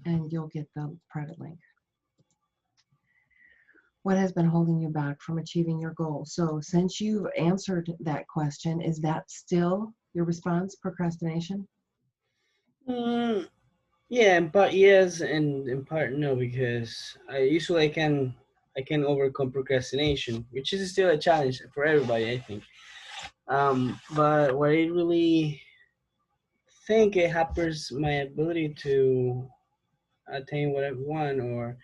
and you'll get the private link. What has been holding you back from achieving your goal? So since you've answered that question, is that still your response, procrastination? Mm, yeah, in part yes, and in part no, because I can overcome procrastination, which is still a challenge for everybody, I think. But what I really think it hampers my ability to attain what I want, or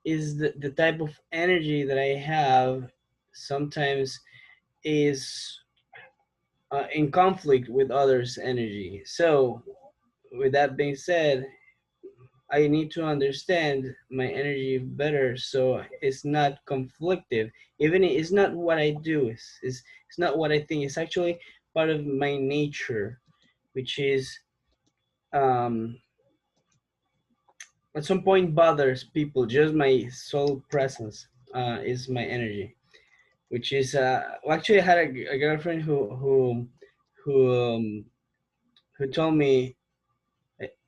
is the type of energy that I have sometimes is in conflict with others' energy. So, with that being said, I need to understand my energy better so it's not conflictive. Even it's not what I do, it's not what I think. It's actually part of my nature, which is um, at some point bothers people. Just my soul presence is my energy, which is well, actually I had a girlfriend who who told me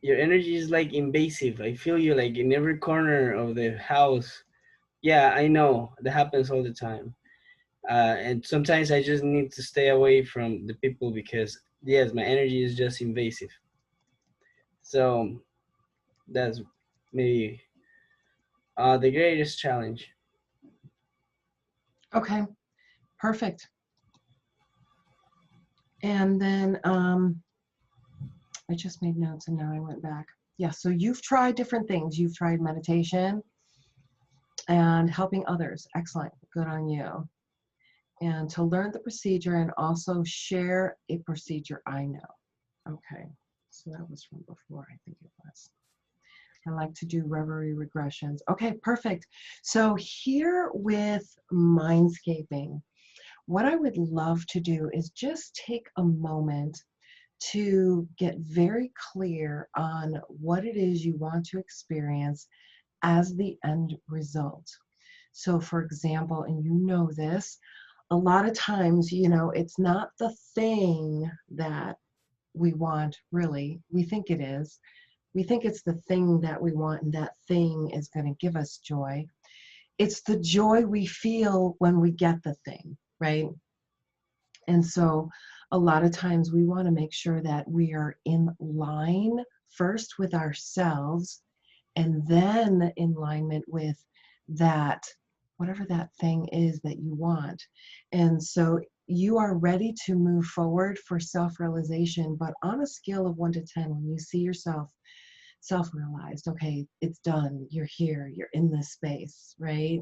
your energy is like invasive. I feel you like in every corner of the house. Yeah, I know that happens all the time. And sometimes I just need to stay away from the people because yes, my energy is just invasive. So that's maybe the greatest challenge. Okay, perfect. And then I just made notes and now I went back. Yeah, so you've tried different things. You've tried meditation and helping others. Excellent. Good on you. And to learn the procedure and also share a procedure I know. Okay, so that was from before, I think it was. I like to do reverie regressions. Okay, perfect. So here with Mindscaping, what I would love to do is just take a moment to get very clear on what it is you want to experience as the end result. So, for example, and you know this, a lot of times, it's not the thing that we want, really. We think it is. We think it's the thing that we want, and that thing is going to give us joy. It's the joy we feel when we get the thing, right? And so a lot of times we want to make sure that we are in line first with ourselves and then in alignment with that, whatever that thing is that you want. And so you are ready to move forward for self-realization, but on a scale of 1 to 10, when you see yourself self-realized, okay, it's done, you're here, you're in this space, right?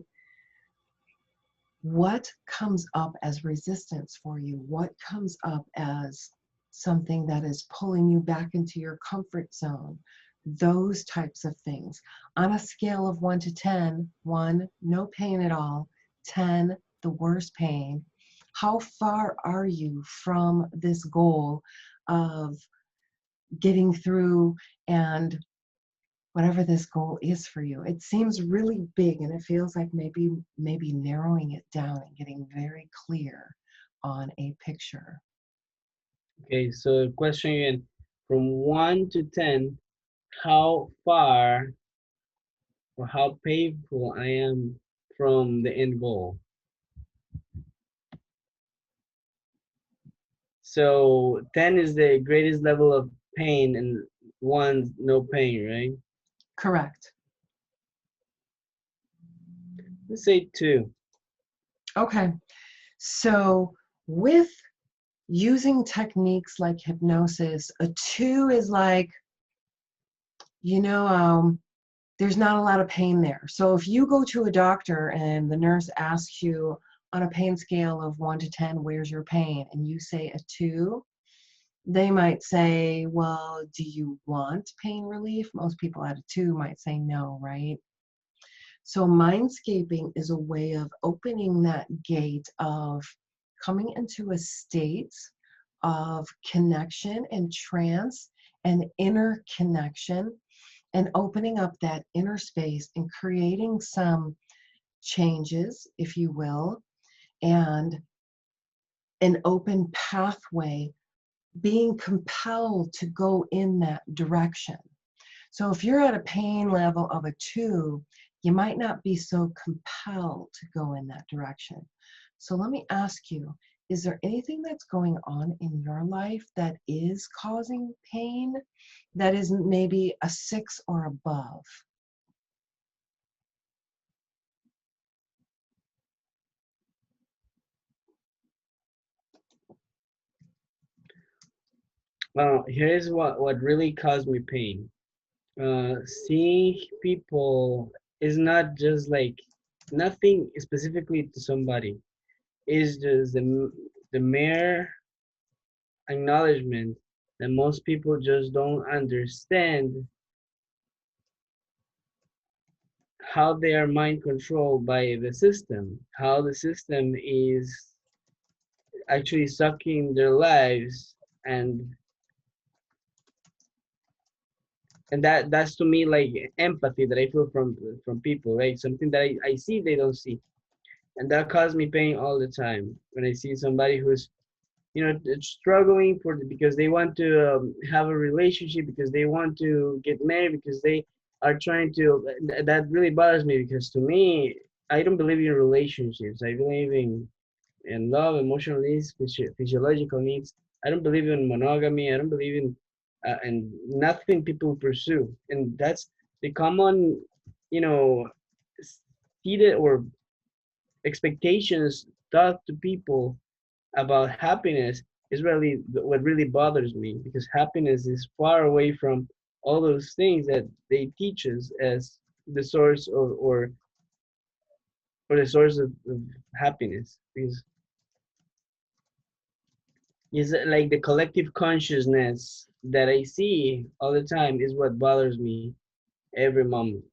What comes up as resistance for you? What comes up as something that is pulling you back into your comfort zone? Those types of things. On a scale of 1 to 10, 1, no pain at all, 10, the worst pain. How far are you from this goal of getting through and whatever this goal is for you? It seems really big and it feels like maybe narrowing it down and getting very clear on a picture. Okay, so the question again, from 1 to 10, how far or how painful I am from the end goal. So 10 is the greatest level of pain and 1 no pain, right? Correct. Let's say 2. Okay. So with using techniques like hypnosis, a 2 is like, you know, there's not a lot of pain there. So if you go to a doctor and the nurse asks you on a pain scale of 1 to 10, where's your pain? And you say a 2, they might say, well, do you want pain relief? Most people at a 2 might say no, right? So mindscaping is a way of opening that gate of coming into a state of connection and trance and inner connection and opening up that inner space and creating some changes, if you will, and an open pathway, being compelled to go in that direction. So if you're at a pain level of a 2, you might not be so compelled to go in that direction. So let me ask you, is there anything that's going on in your life that is causing pain that is maybe a 6 or above? Well, here's what really caused me pain. Seeing people is not just like nothing specifically to somebody. It's just the mere acknowledgement that most people just don't understand how they are mind controlled by the system, how the system is actually sucking their lives, and that's to me like empathy that I feel from people, right? Something that I see they don't see, and that caused me pain all the time when I see somebody who's struggling because they want to have a relationship, because they want to get married, because they are trying to. That really bothers me, because to me, I don't believe in relationships. I believe in love, emotional needs, physiological needs. I don't believe in monogamy. I don't believe in nothing people pursue, and that's the common, you know, seated or expectations taught to people about happiness is really what really bothers me, because happiness is far away from all those things that they teach us as the source or the source of happiness, because it's like the collective consciousness that I see all the time is what bothers me every moment.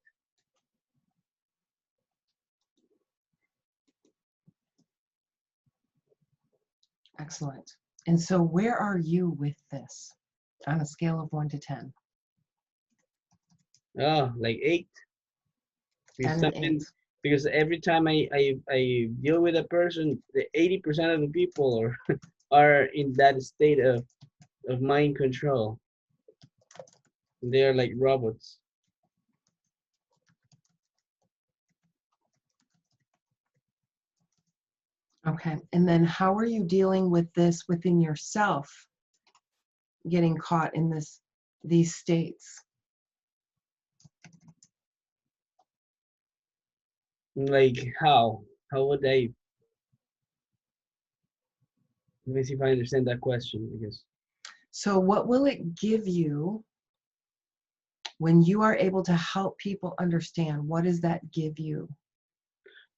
Excellent. And so where are you with this on a scale of 1 to 10? Oh, like eight, because And an 8. something, because every time I deal with a person, the 80% of the people are in that state of mind control. They're like robots. Okay. And then how are you dealing with this within yourself, getting caught in these states? Like how? How would I? Let me see if I understand that question. Because So what will it give you when you are able to help people understand? What does that give you?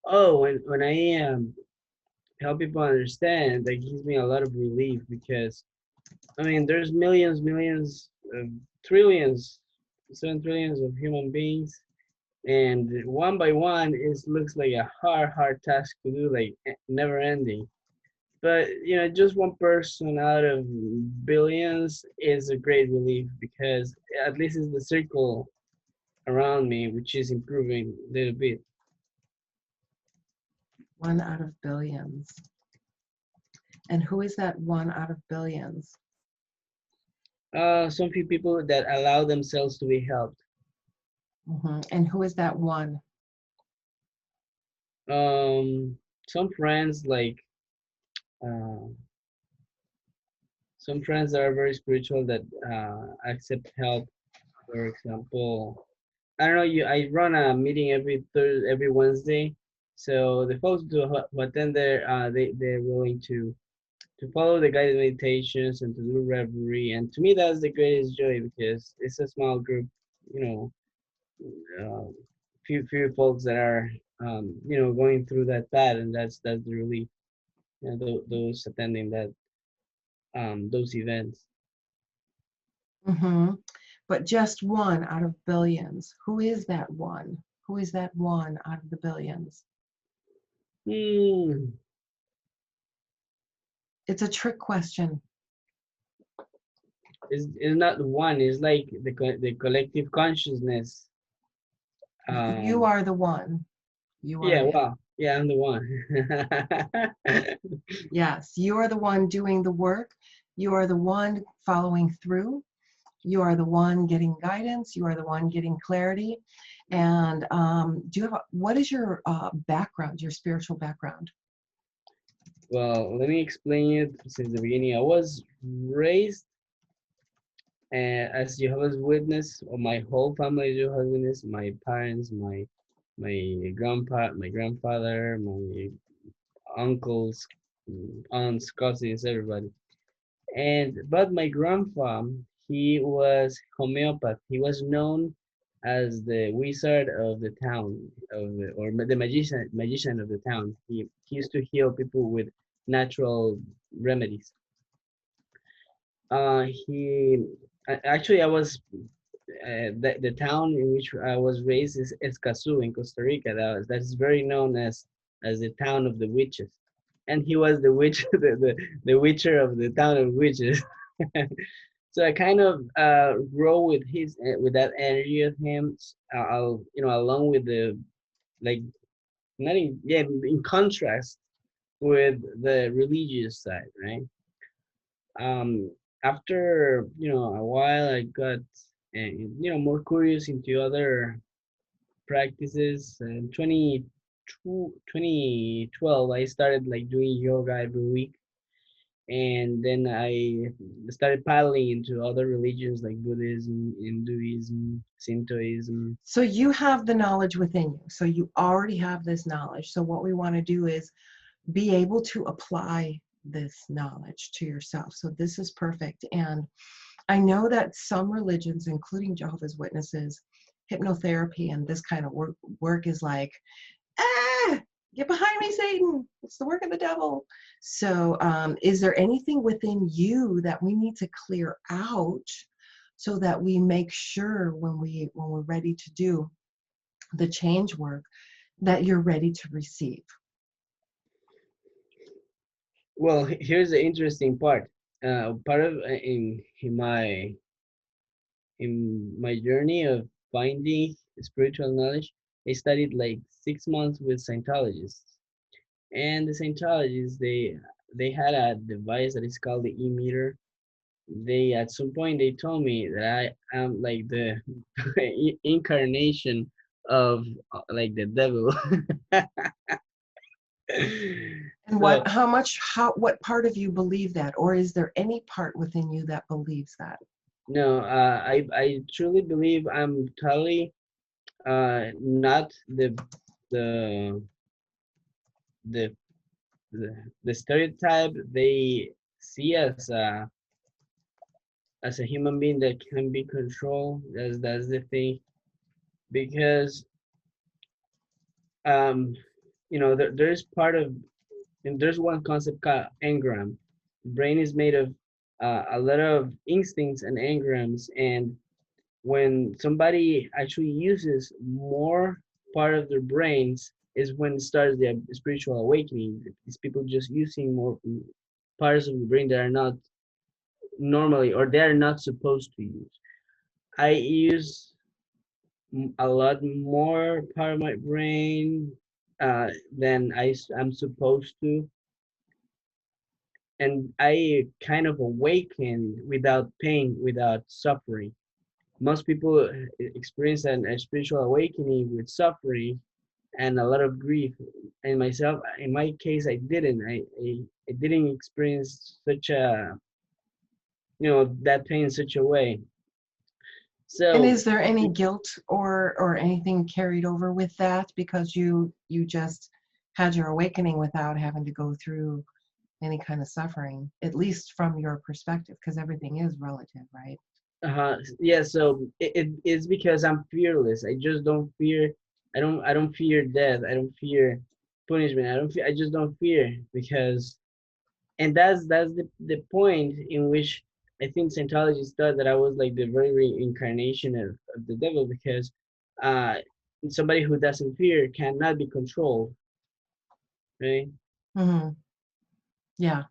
oh, when I help people understand, that gives me a lot of relief, because I mean there's millions, trillions, 7 trillions of human beings, and one by one it looks like a hard task to do, like never ending. But just one person out of billions is a great relief, because at least it's the circle around me which is improving a little bit. 1 out of billions. And who is that 1 out of billions? Some few people that allow themselves to be helped. And who is that 1? Some friends, like uh, some friends that are very spiritual, that accept help. For example, I don't know. I run a meeting every Wednesday, so the folks who attend there, they're willing to follow the guided meditations and to do reverie. And to me, that's the greatest joy, because it's a small group, you know, few folks that are, going through that path, and that's the relief. Those attending those events. But just 1 out of billions. Who is that 1? Who is that 1 out of the billions? Hmm. It's a trick question. It's not one. It's like the collective consciousness. You Um. are the 1. You are Yeah. it. Well. Yeah. I'm the one. Yes, you are the one doing the work. You are the one following through. You are the one getting guidance. You are the one getting clarity. And do you have what is your background, your spiritual background? Well, let me explain it since the beginning. I was raised as Jehovah's Witness, or my whole family is Jehovah's Witness. My parents, my grandpa, my grandfather, my uncles, aunts, cousins, everybody. And but my grandpa, he was homeopath. He was known as the wizard of the town, or the magician of the town. He used to heal people with natural remedies. He actually I was the town in which I was raised is Escazú in Costa Rica. That's very known as the town of the witches. And he was the witch, the witcher of the town of witches. So I kind of grow with his with that energy of him. I'll along with the like not in yeah in contrast with the religious side, right? Um, After a while, I got more curious into other practices. In 2012, I started like doing yoga every week, and then I started paddling into other religions like Buddhism, Hinduism, Shintoism. So you have the knowledge within you. So you already have this knowledge. So what we want to do is be able to apply this knowledge to yourself. So this is perfect. And I know that some religions, including Jehovah's Witnesses, hypnotherapy and this kind of work is like, ah, get behind me, Satan. It's the work of the devil. So is there anything within you that we need to clear out so that we make sure when we're ready to do the change work that you're ready to receive? Well, here's the interesting part. Part of in my journey of finding spiritual knowledge, I studied like 6 months with Scientologists, and the Scientologists they had a device that is called the e-meter. They at some point they told me that I am like the incarnation of like the devil. And So what part of you believe that? Or is there any part within you that believes that? no, I truly believe I'm totally not the the the stereotype they see as a human being that can be controlled. That's the thing, because um there's part of and there's one concept called engram. The brain is made of a lot of instincts and engrams, and when somebody actually uses more part of their brains is when it starts their spiritual awakening. These people just using more parts of the brain that are not normally or they're not supposed to use. I use a lot more part of my brain than I'm supposed to, and I kind of awaken without pain, without suffering. Most people experience a spiritual awakening with suffering and a lot of grief. And myself, in my case, I didn't. I didn't experience such a that pain in such a way. And So is there any guilt or anything carried over with that because you just had your awakening without having to go through any kind of suffering, at least from your perspective, because everything is relative, right? yeah, so it is because I'm fearless. I just don't fear. I don't fear death. I don't fear punishment. I just don't fear because, and that's the point in which I think Scientologists thought that I was like the very reincarnation of the devil, because uh somebody who doesn't fear cannot be controlled, right? Hmm. Yeah.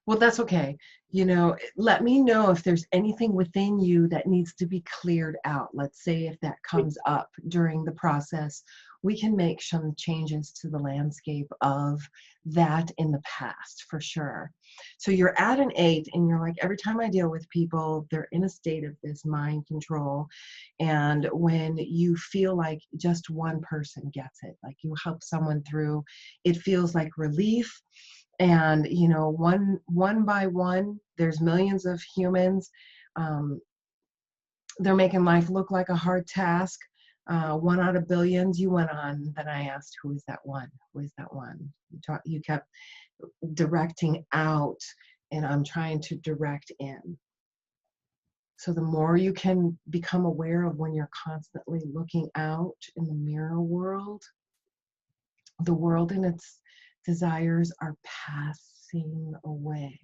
Well, that's okay. You know, let me know if there's anything within you that needs to be cleared out. Let's say if that comes up during the process, we can make some changes to the landscape of that in the past for sure. So you're at an 8 and you're like, every time I deal with people, they're in a state of this mind control. And when you feel like just one person gets it, like you help someone through, it feels like relief. And you know, one by one, there's millions of humans. um, they're making life look like a hard task. One out of billions. You went on, then I asked, who is that one? Who is that one? You kept directing out, and I'm trying to direct in. So the more you can become aware of when you're constantly looking out in the mirror world, the world and its desires are passing away.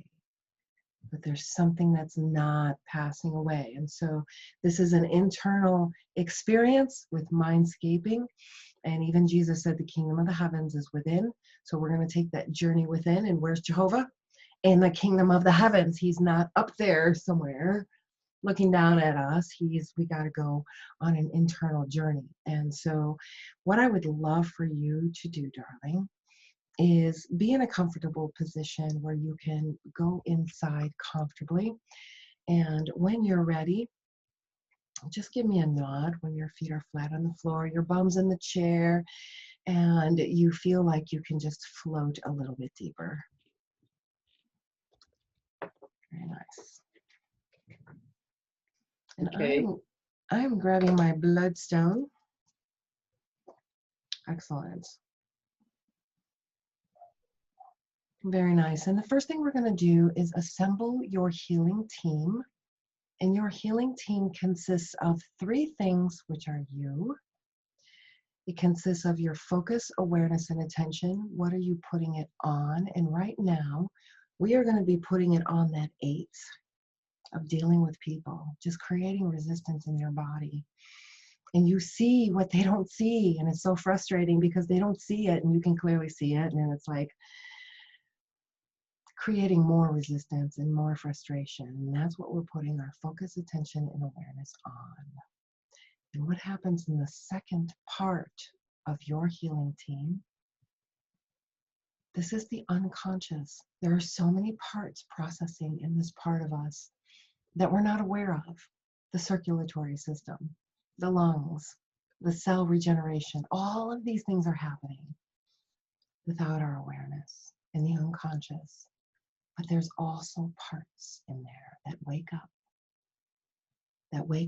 But there's something that's not passing away. And so this is an internal experience with mindscaping. And even Jesus said the kingdom of the heavens is within. So we're going to take that journey within. And where's Jehovah? In the kingdom of the heavens. He's not up there somewhere looking down at us. We got to go on an internal journey. And so what I would love for you to do, darling, is be in a comfortable position where you can go inside comfortably. And when you're ready, just give me a nod when your feet are flat on the floor, your bum's in the chair, and you feel like you can just float a little bit deeper. Very nice. And Okay. I'm grabbing my bloodstone. Excellent. Very nice. And the first thing we're going to do is assemble your healing team. And your healing team consists of 3 things, which are you. It consists of your focus, awareness, and attention. What are you putting it on? And right now, we are going to be putting it on that 8 of dealing with people, just creating resistance in your body. And you see what they don't see. And it's so frustrating because they don't see it and you can clearly see it. And it's like creating more resistance and more frustration. And that's what we're putting our focus, attention, and awareness on. And what happens in the second part of your healing team? This is the unconscious. There are so many parts processing in this part of us that we're not aware of. The circulatory system, the lungs, the cell regeneration, all of these things are happening without our awareness in the unconscious. But there's also parts in there that wake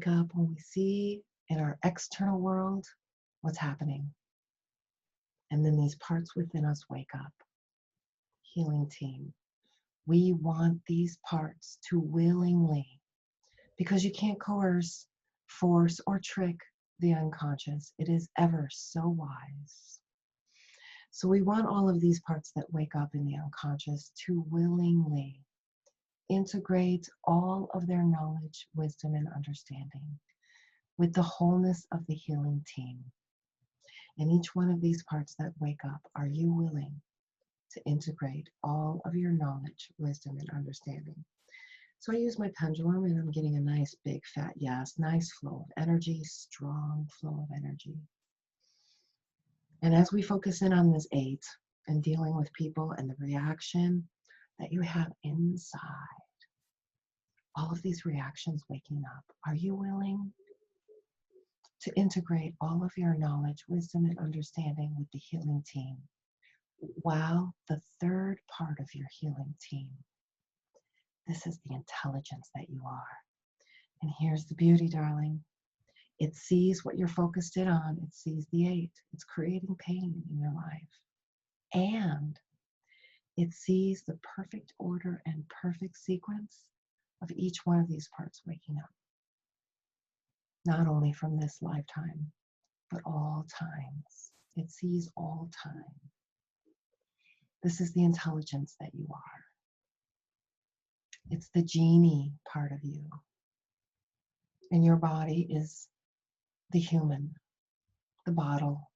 up when we see in our external world what's happening. And then these parts within us wake up. Healing team. We want these parts to willingly, because you can't coerce, force, or trick the unconscious. It is ever so wise. So we want all of these parts that wake up in the unconscious to willingly integrate all of their knowledge, wisdom, and understanding with the wholeness of the healing team. And each one of these parts that wake up, are you willing to integrate all of your knowledge, wisdom, and understanding? So I use my pendulum and I'm getting a nice big fat yes, nice flow of energy, strong flow of energy. And as we focus in on this 8 and dealing with people and the reaction that you have inside, all of these reactions waking up, are you willing to integrate all of your knowledge, wisdom, and understanding with the healing team? While the third part of your healing team, this is the intelligence that you are. And here's the beauty, darling. It sees what you're focused in on. It sees the 8. It's creating pain in your life. And it sees the perfect order and perfect sequence of each one of these parts waking up. Not only from this lifetime, but all times. It sees all time. This is the intelligence that you are. It's the genie part of you. And your body is the human, the bottle.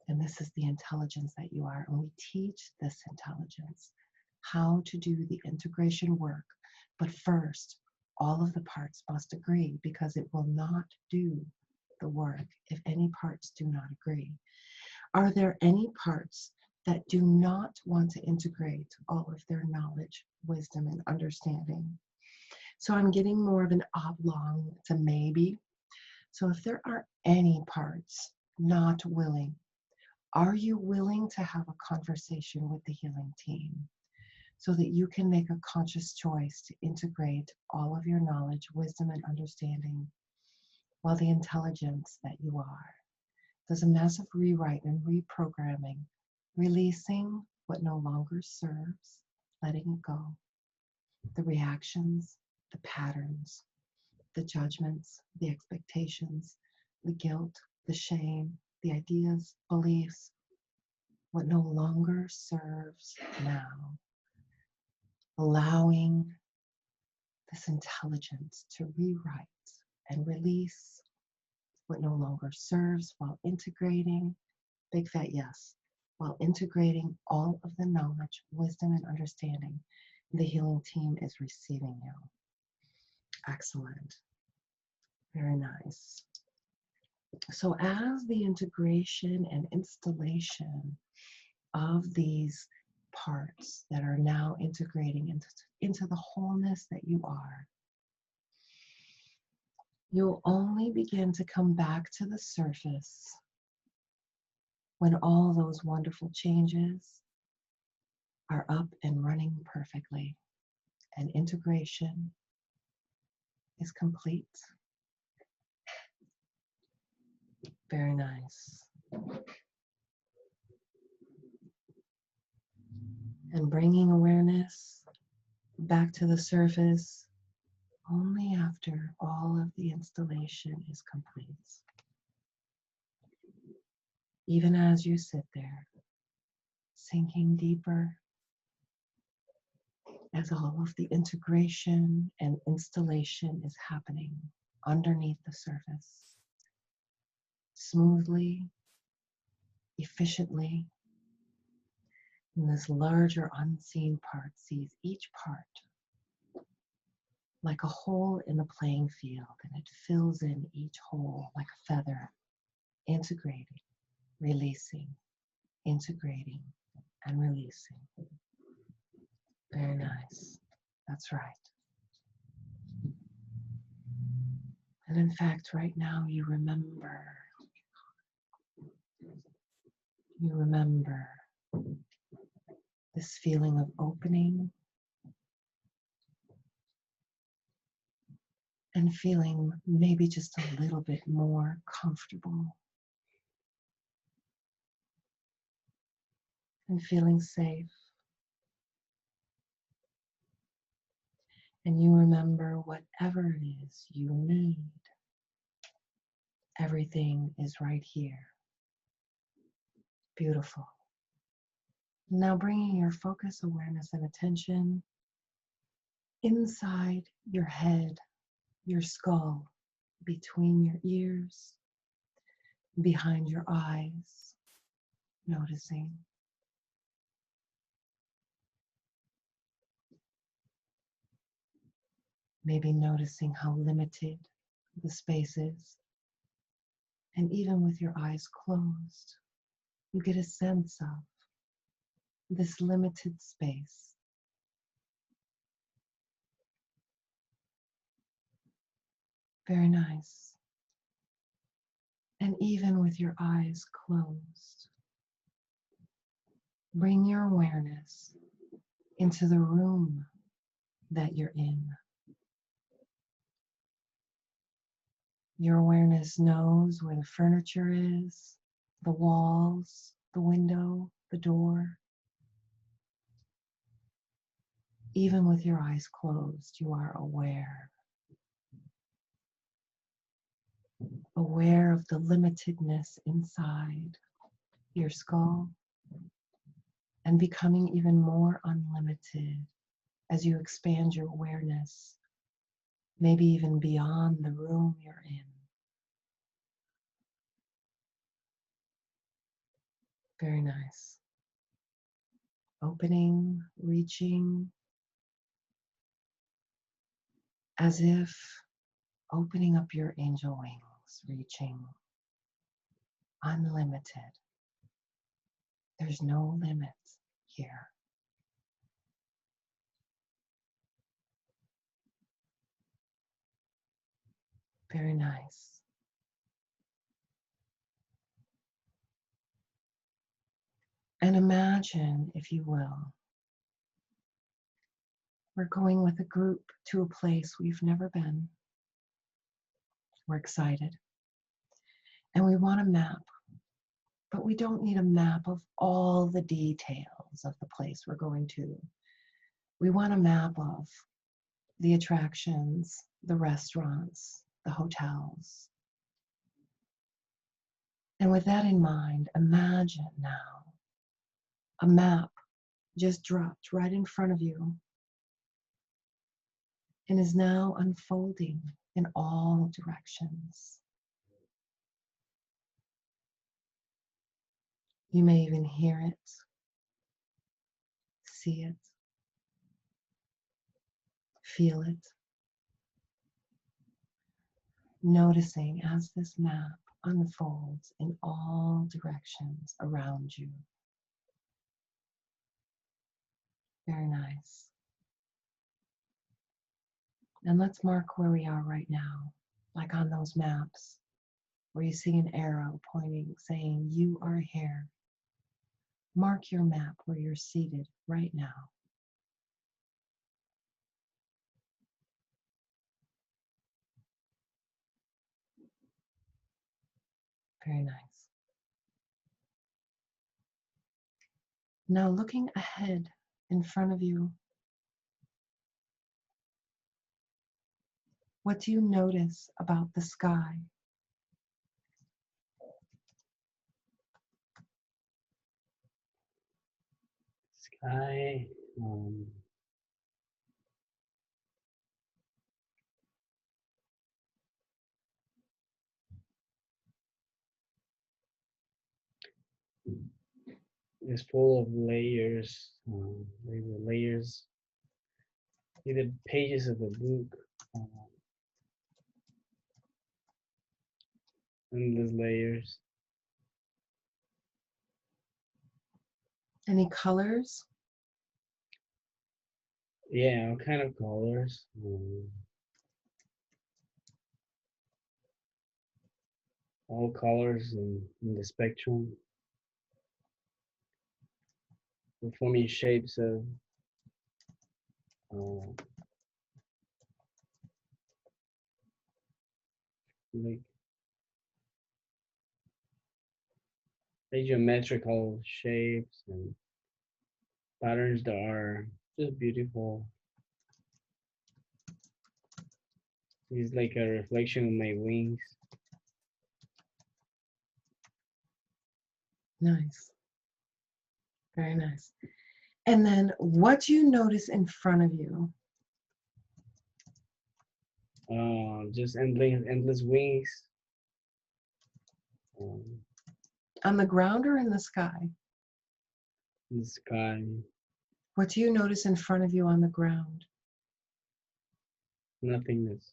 And this is the intelligence that you are. And we teach this intelligence how to do the integration work. But first, all of the parts must agree, because it will not do the work if any parts do not agree. Are there any parts that do not want to integrate all of their knowledge, wisdom, and understanding? So I'm getting more of an oblong, it's a maybe. So if there are any parts not willing, are you willing to have a conversation with the healing team so that you can make a conscious choice to integrate all of your knowledge, wisdom, and understanding while the intelligence that you are does a massive rewrite and reprogramming, releasing what no longer serves, letting it go, the reactions, the patterns, the judgments, the expectations, the guilt, the shame, the ideas, beliefs, what no longer serves now, allowing this intelligence to rewrite and release what no longer serves while integrating, big fat yes, while integrating all of the knowledge, wisdom, and understanding the healing team is receiving you. Excellent. Very nice. So as the integration and installation of these parts that are now integrating into the wholeness that you are, you'll only begin to come back to the surface when all those wonderful changes are up and running perfectly and integration is complete. Very nice. And bringing awareness back to the surface only after all of the installation is complete. Even as you sit there, sinking deeper, as all of the integration and installation is happening underneath the surface, smoothly, efficiently, and this larger unseen part sees each part like a hole in the playing field, and it fills in each hole like a feather, integrating, releasing, integrating, and releasing. Very nice. That's right. And in fact, right now you remember this feeling of opening and feeling maybe just a little bit more comfortable and feeling safe. And you remember whatever it is you need, everything is right here. Beautiful. Now bringing your focus, awareness, and attention inside your head, your skull, between your ears, behind your eyes, noticing. Maybe noticing how limited the space is. And even with your eyes closed, you get a sense of this limited space. Very nice. And even with your eyes closed, bring your awareness into the room that you're in. Your awareness knows where the furniture is, the walls, the window, the door. Even with your eyes closed, you are aware. Aware of the limitedness inside your skull and becoming even more unlimited as you expand your awareness, maybe even beyond the room you're in. Very nice. opening, reaching, as if opening up your angel wings, reaching unlimited. There's no limits here. Very nice. And imagine, if you will, we're going with a group to a place we've never been. We're excited. And we want a map, but we don't need a map of all the details of the place we're going to. We want a map of the attractions, the restaurants, the hotels. And with that in mind, imagine now a map just dropped right in front of you and is now unfolding in all directions. You may even hear it, see it, feel it, noticing as this map unfolds in all directions around you. Very nice. And let's mark where we are right now, like on those maps where you see an arrow pointing, saying, you are here. Mark your map where you're seated right now. Very nice. Now looking ahead in front of you, what do you notice about the sky? Sky. Is full of layers. Layers. The pages of the book. Endless layers. Any colors? Yeah, all kind of colors. All colors in the spectrum. Forming shapes of like geometrical shapes and patterns that are just beautiful. It's like a reflection of my wings. Nice. Very nice. And then what do you notice in front of you? Just endless wings. On the ground or in the sky? In the sky. What do you notice in front of you on the ground? Nothingness.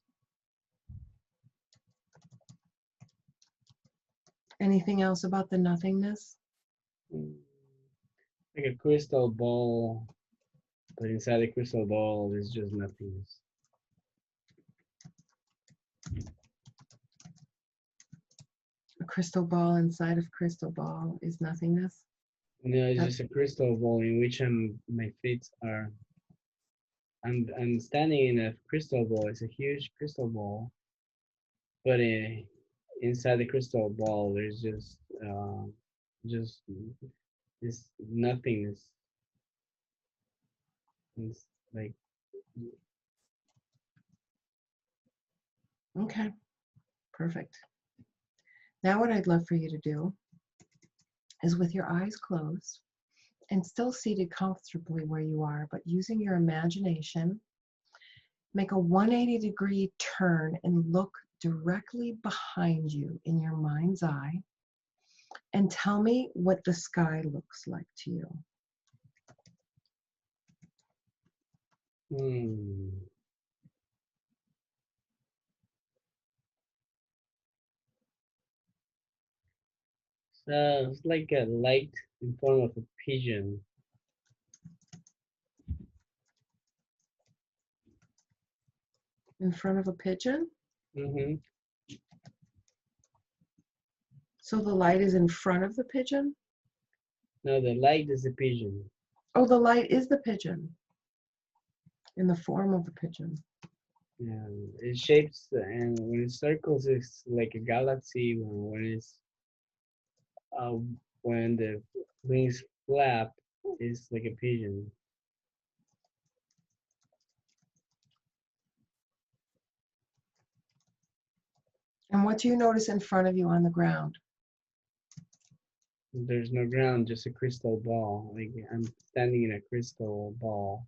Anything else about the nothingness? Like a crystal ball, but inside the crystal ball there's just nothingness. A crystal ball inside of crystal ball is nothingness? No, it's just a crystal ball in which my feet are. I'm standing in a crystal ball. It's a huge crystal ball, but inside the crystal ball there's just this nothingness. It's like Okay, perfect. Now what I'd love for you to do is, with your eyes closed and still seated comfortably where you are, but using your imagination, make a 180-degree turn and look directly behind you in your mind's eye and tell me what the sky looks like to you. Hmm. So it's like a light in form of a pigeon. In front of a pigeon? Mm-hmm. So the light is in front of the pigeon? No, the light is a pigeon. Oh, the light is the pigeon in the form of a pigeon. Yeah, it shapes and when it circles, it's like a galaxy. Uh, when the wings flap, it's like a pigeon. And what do you notice in front of you on the ground? There's no ground, just a crystal ball. Like I'm standing in a crystal ball.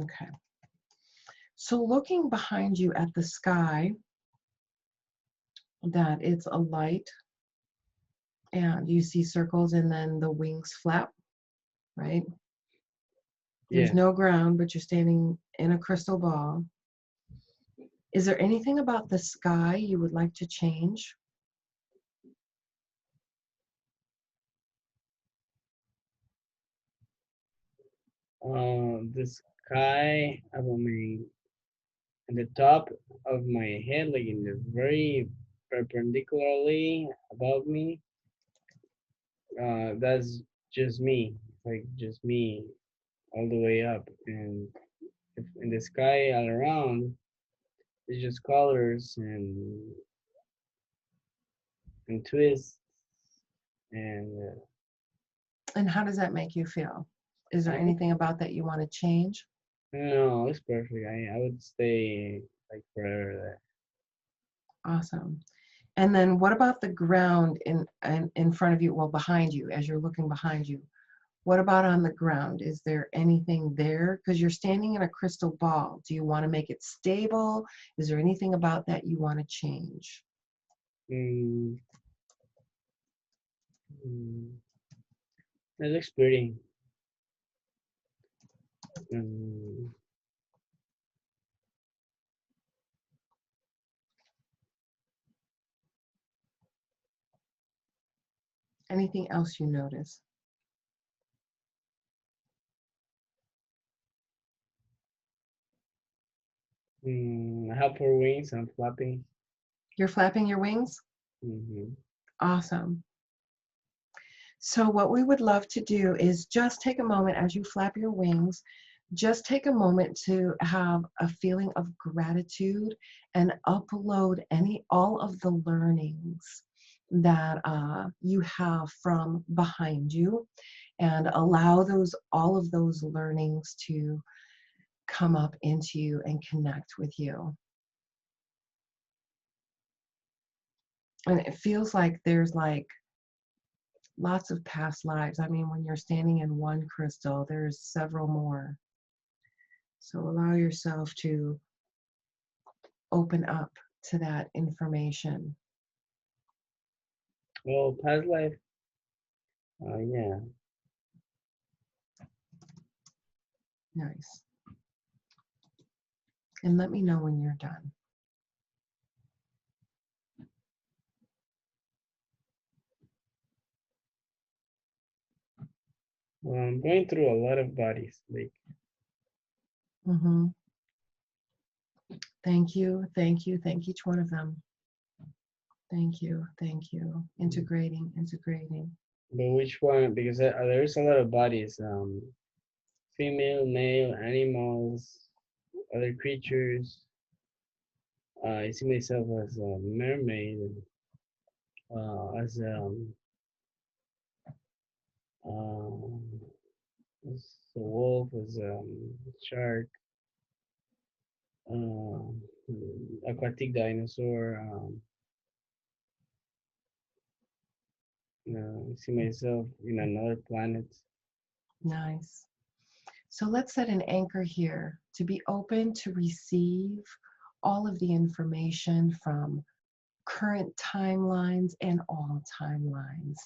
Okay. So looking behind you at the sky, that it's a light and you see circles and then the wings flap, right? There's Yeah. no ground, but you're standing in a crystal ball. Is there anything about the sky you would like to change? The sky above me, at the top of my head, like in the very perpendicularly above me. That's just me, like just me all the way up, and if in the sky all around, it's just colors and twists and And how does that make you feel? Is there I think anything about that you want to change? no, it's perfect. I would stay like forever there. Awesome. And then what about the ground in front of you, well, behind you, as you're looking behind you? What about on the ground? Is there anything there? Because you're standing in a crystal ball. Do you want to make it stable? Is there anything about that you want to change? Mm, mm, it looks pretty. Mm, Anything else you notice? I have four wings. I'm flapping. You're flapping your wings? Hmm. Awesome. So what we would love to do is just take a moment as you flap your wings, just take a moment to have a feeling of gratitude and upload all of the learnings that you have from behind you and allow all of those learnings to come up into you and connect with you. And it feels like there's like lots of past lives. I mean, when you're standing in one crystal, there's several more. So allow yourself to open up to that information. Well, past life. Yeah. Nice. And let me know when you're done. Well, I'm going through a lot of bodies. Like, Mm-hmm. Thank you, thank you, thank each one of them. Thank you, thank you. Integrating, integrating. but which one? Because there's a lot of bodies. Female, male, animals, other creatures. I see myself as a mermaid, um, as a wolf, as a shark, um, aquatic dinosaur. I see myself in another planet. Nice. So let's set an anchor here to be open to receive all of the information from current timelines and all timelines.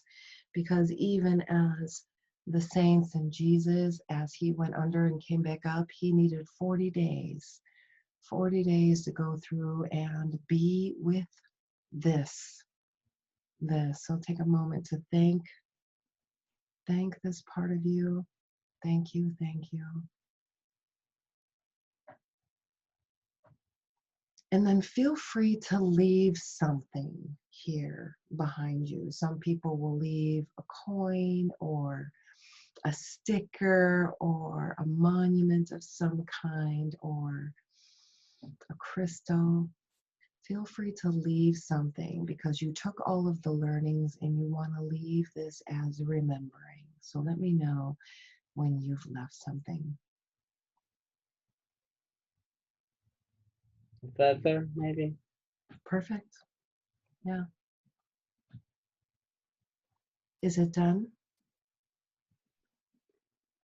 Because even as the saints and Jesus, as he went under and came back up, he needed 40 days to go through and be with this. So take a moment to thank this part of you. Thank you. And then feel free to leave something here behind you. Some people will leave a coin or a sticker or a monument of some kind or a crystal. Feel free to leave something because you took all of the learnings and you want to leave this as remembering. So let me know when you've left something. Feather, maybe. Perfect. Yeah. Is it done?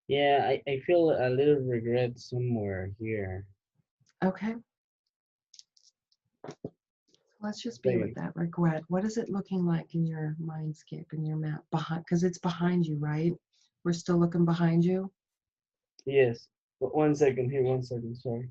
Yeah, I feel a little regret somewhere here. Okay. Let's just be with that regret. What is it looking like in your mindscape, in your map? Behind, because it's behind you, right? We're still looking behind you? Yes. But 1 second here, 1 second, sorry.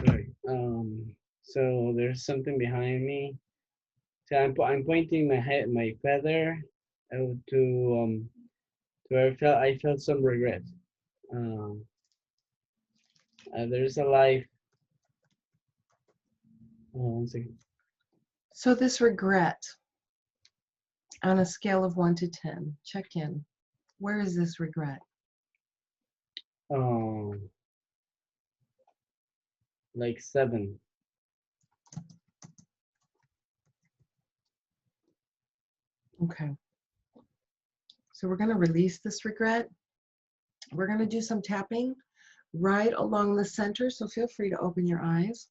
Sorry. So there's something behind me. So I'm pointing my feather out to where I felt some regret. There's a life. 1 second. So this regret, on a scale of 1 to 10, check in. Where is this regret? Like 7. Okay. So we're going to release this regret. We're going to do some tapping right along the center. So feel free to open your eyes.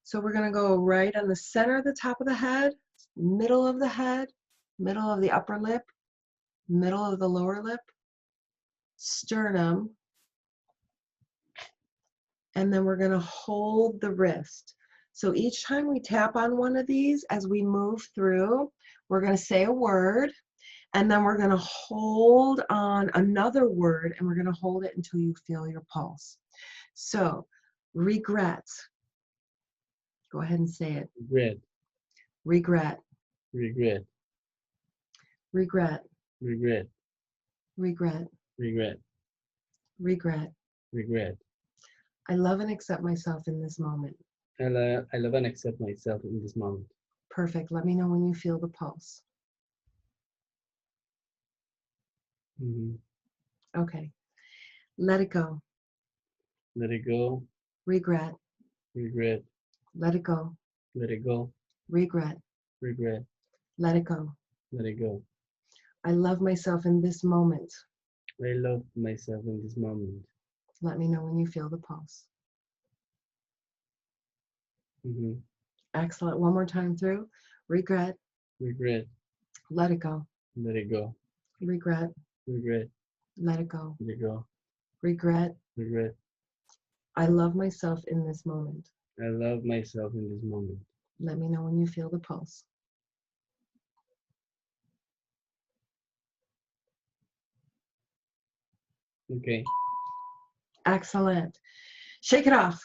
So we're going to go right on the center of the top of the head, middle of the head, middle of the upper lip, middle of the lower lip, sternum, and then we're going to hold the wrist. So each time we tap on one of these, as we move through, we're going to say a word, and then we're going to hold on another word, and we're going to hold it until you feel your pulse. So, regret. Go ahead and say it. Regret. Regret. Regret. Regret. Regret. Regret. Regret. Regret. I love and accept myself in this moment. I love and accept myself in this moment. Perfect. Let me know when you feel the pulse. Okay. Let it go. Let it go. Regret. Regret. Let it go. Let it go. Regret. Regret. Let it go. Let it go. I love myself in this moment. I love myself in this moment. Let me know when you feel the pulse. Excellent. One more time through. Regret. Regret. Let it go. Let it go. Regret. Regret. Let it go. Let it go. Regret. Regret. I love myself in this moment. I love myself in this moment. Let me know when you feel the pulse. Okay. Excellent. Shake it off.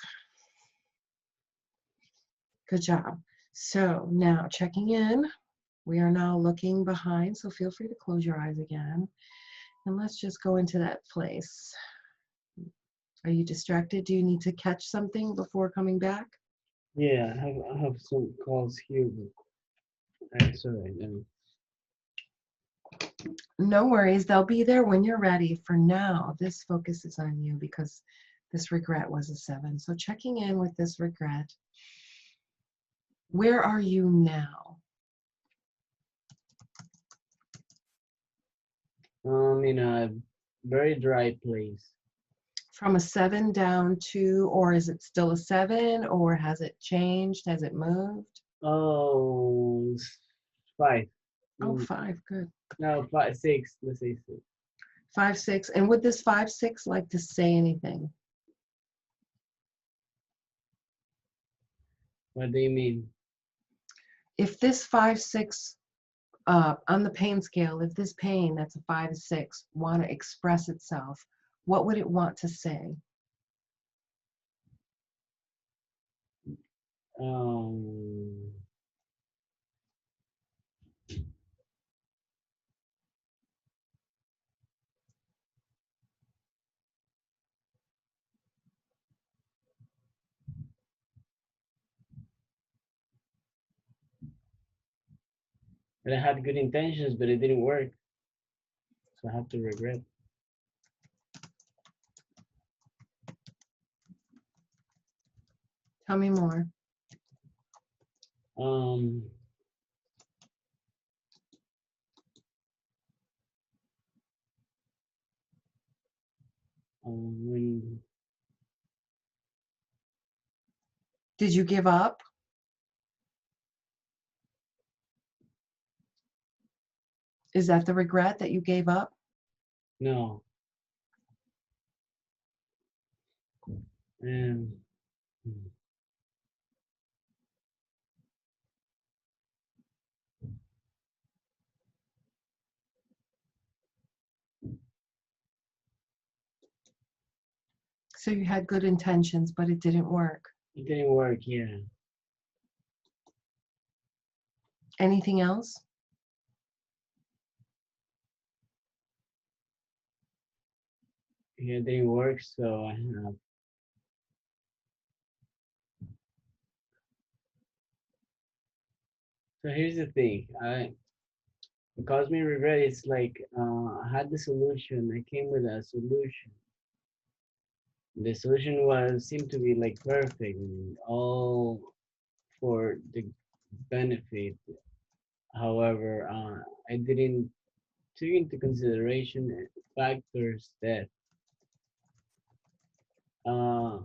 Good job. So now checking in. We are now looking behind, so feel free to close your eyes again. And let's just go into that place. Are you distracted? Do you need to catch something before coming back? Yeah, I have some calls here. That's all right. No worries. They'll be there when you're ready. For now, this focus is on you because this regret was a 7. So checking in with this regret. Where are you now? In a very dry place. From a 7 down to, or is it still a 7, or has it changed? Has it moved? Oh, 5. Oh, Mm, 5, good. no, 5, 6. Let's say 6. 5, 6. And would this 5, 6 like to say anything? What do you mean? If this 5, 6, on the pain scale, if this pain that's a 5, 6 want to express itself, what would it want to say? Um, but I had good intentions, but it didn't work. So I have to regret. Tell me more. Um, when Did you give up? Is that the regret that you gave up? no, and So you had good intentions, but it didn't work. it didn't work. Yeah, Anything else? it didn't work. So I have. So here's the thing. It caused me regret. It's like I had the solution. I came with a solution. The solution was seemed to be like perfect, and all for the benefit. However, I didn't take into consideration factors that uh,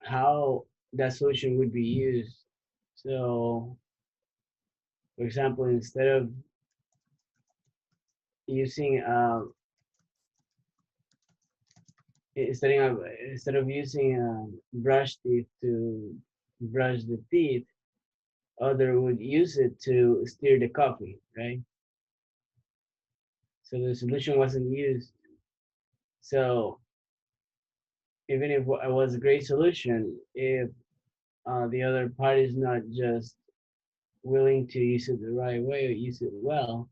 how that solution would be used. So, for example, using instead of using brush teeth to brush the teeth, other would use it to stir the coffee, right? So the solution wasn't used. So even if it was a great solution, if the other party is not just willing to use it the right way or use it well,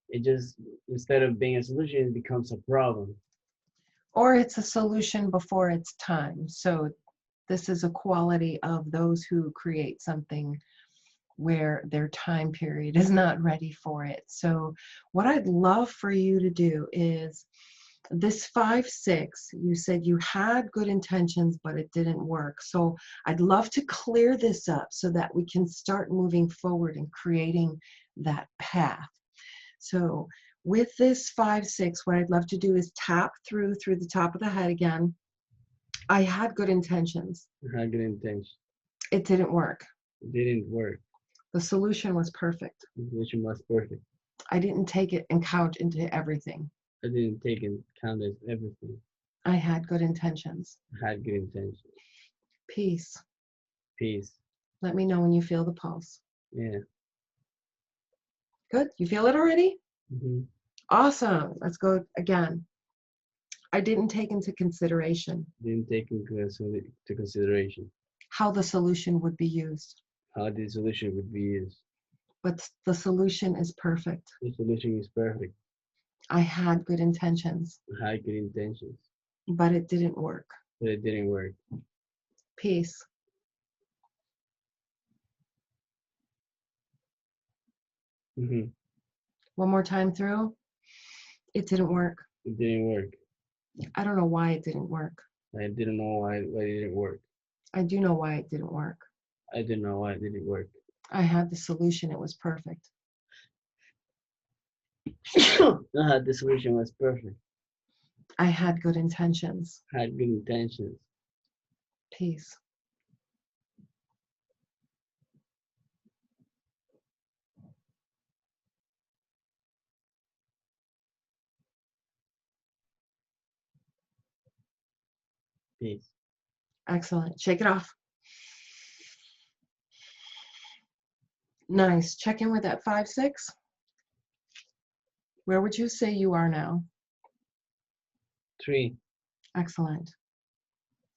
it just instead of being a solution, it becomes a problem. Or it's a solution before its time. So this is a quality of those who create something where their time period is not ready for it. So what I'd love for you to do is this 5, 6, you said you had good intentions, but it didn't work. So I'd love to clear this up so that we can start moving forward and creating that path. So with this 5, 6, what I'd love to do is tap through the top of the head again. I had good intentions. I had good intention. It didn't work. It didn't work. The solution was perfect. The solution was perfect. I didn't take it and count into everything. I didn't take into account as everything. I had good intentions. I had good intentions. Peace. Peace. Let me know when you feel the pulse. Yeah. Good. You feel it already? Mm-hmm. Awesome. Let's go again. I didn't take into consideration. Didn't take into consideration How the solution would be used. how the solution would be used. But the solution is perfect. The solution is perfect. I had good intentions. I had good intentions. But it didn't work. But it didn't work. Peace. Mm-hmm. One more time through. It didn't work. It didn't work. I don't know why it didn't work. I didn't know why it didn't work. I do know why it didn't work. I didn't know why it didn't work. I had the solution. It was perfect. The solution was perfect. I had good intentions. Had good intentions. Peace. Peace. Excellent. Shake it off. Nice. Check in with that 5-6. Where would you say you are now? 3. Excellent.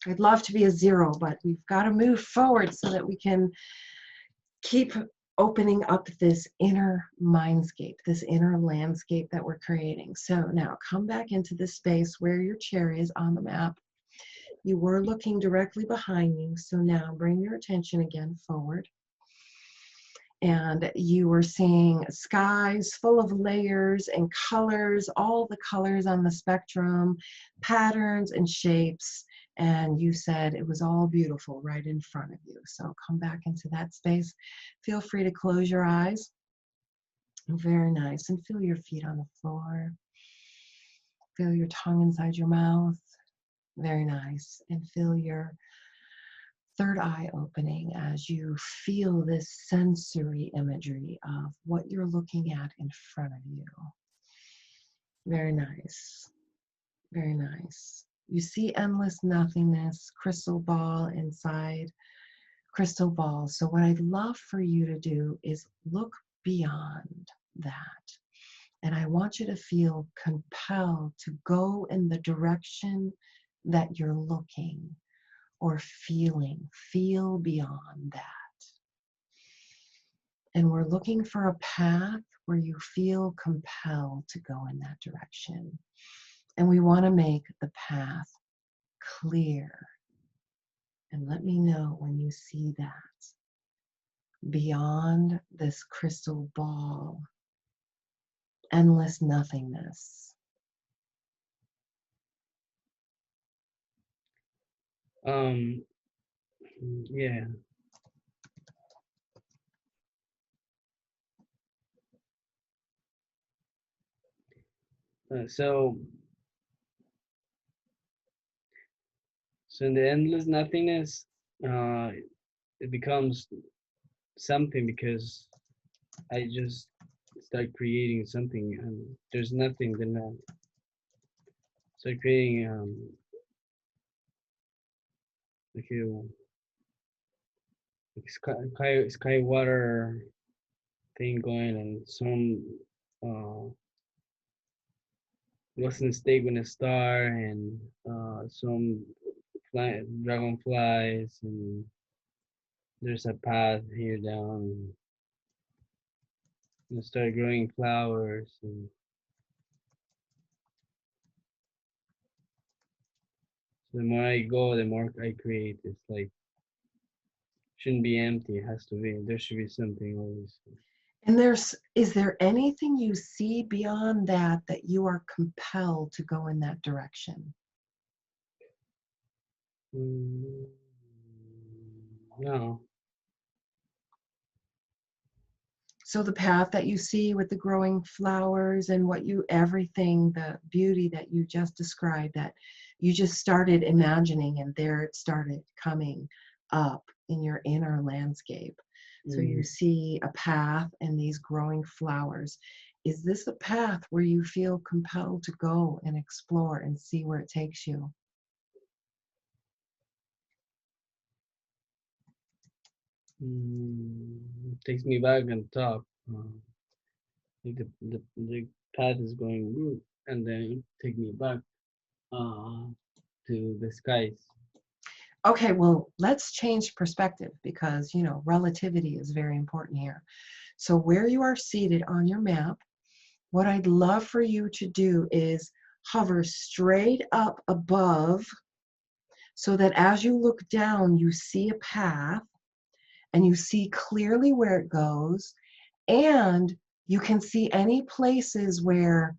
I'd love to be a 0, but we've got to move forward so that we can keep opening up this inner mindscape, this inner landscape that we're creating. So now come back into this space where your chair is on the map. You were looking directly behind you, so now bring your attention again forward. And you were seeing skies full of layers and colors, all the colors on the spectrum, patterns and shapes. And you said it was all beautiful right in front of you. So come back into that space. Feel free to close your eyes. Very nice. And feel your feet on the floor. Feel your tongue inside your mouth. Very nice. And feel your third eye opening as you feel this sensory imagery of what you're looking at in front of you. Very nice. Very nice. You see endless nothingness, crystal ball inside crystal ball. So what I'd love for you to do is look beyond that. And I want you to feel compelled to go in the direction that you're looking or feeling. Feel beyond that. And we're looking for a path where you feel compelled to go in that direction. And we want to make the path clear. And let me know when you see that. Beyond this crystal ball, endless nothingness. Yeah. So in the endless nothingness, it becomes something because I just start creating something, and there's nothing. Then I start creating like a sky water thing going, and some lost in stake with a star, and some dragonflies, and there's a path here down, and start growing flowers, and so the more I go, the more I create. It's like shouldn't be empty. It has to be. There should be something always. And is there anything you see beyond that that you are compelled to go in that direction? No. So the path that you see with the growing flowers and everything, the beauty that you just described, that you just started imagining, and there it started coming up in your inner landscape. So you see a path and these growing flowers. Is this a path where you feel compelled to go and explore and see where it takes you? Takes me back on top. The path is going root, and then take me back to the skies. Okay, well, let's change perspective because, relativity is very important here. So where you are seated on your map, what I'd love for you to do is hover straight up above so that as you look down, you see a path and you see clearly where it goes, and you can see any places where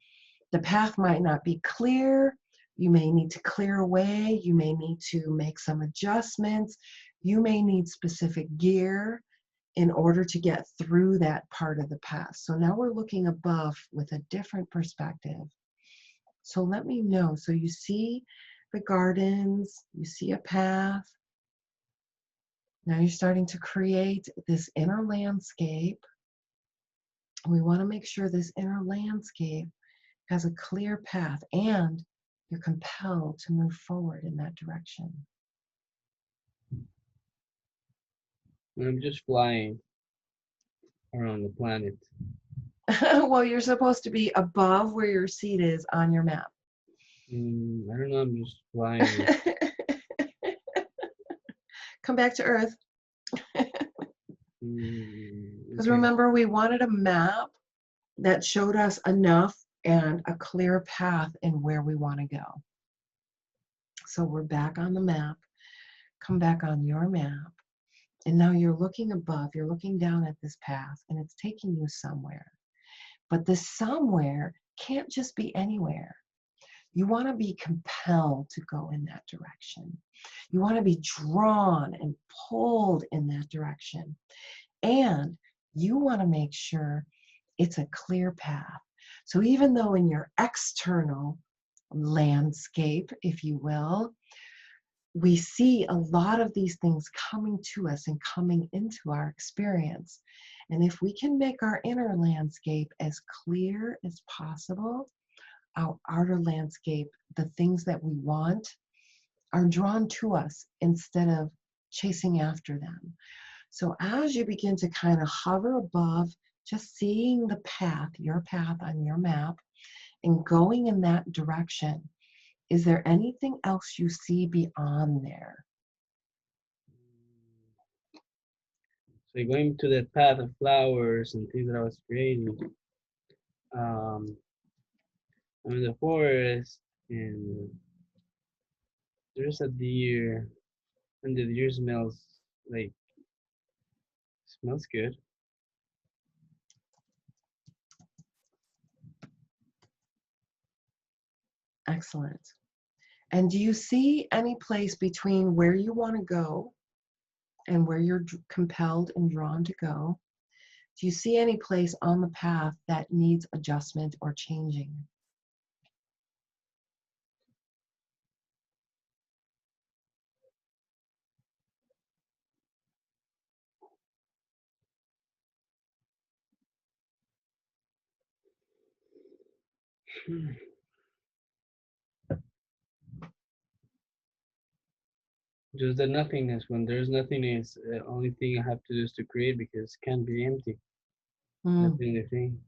the path might not be clear. You may need to clear away. You may need to make some adjustments. You may need specific gear. in order to get through that part of the path. So now we're looking above with a different perspective. So let me know. So you see the gardens, you see a path. Now you're starting to create this inner landscape. We want to make sure this inner landscape has a clear path and you're compelled to move forward in that direction. I'm just flying around the planet. Well, you're supposed to be above where your seat is on your map. I don't know, I'm just flying. Come back to Earth. Because Okay. remember, we wanted a map that showed us enough and a clear path in where we want to go. So we're back on the map. Come back on your map. And now you're looking above, you're looking down at this path, and it's taking you somewhere. But this somewhere can't just be anywhere. You want to be compelled to go in that direction. You want to be drawn and pulled in that direction. And you want to make sure it's a clear path. So even though in your external landscape, if you will, we see a lot of these things coming to us and coming into our experience. And if we can make our inner landscape as clear as possible, our outer landscape, the things that we want, are drawn to us instead of chasing after them. So as you begin to kind of hover above, just seeing the path, your path on your map, and going in that direction, is there anything else you see beyond there? So going to the path of flowers and things that I was creating. I'm in the forest and there's a deer and the deer smells good. Excellent. And do you see any place between where you want to go and where you're compelled and drawn to go? Do you see any place on the path that needs adjustment or changing? Just the nothingness. When there's nothingness, the only thing I have to do is to create because it can't be empty. That's the only thing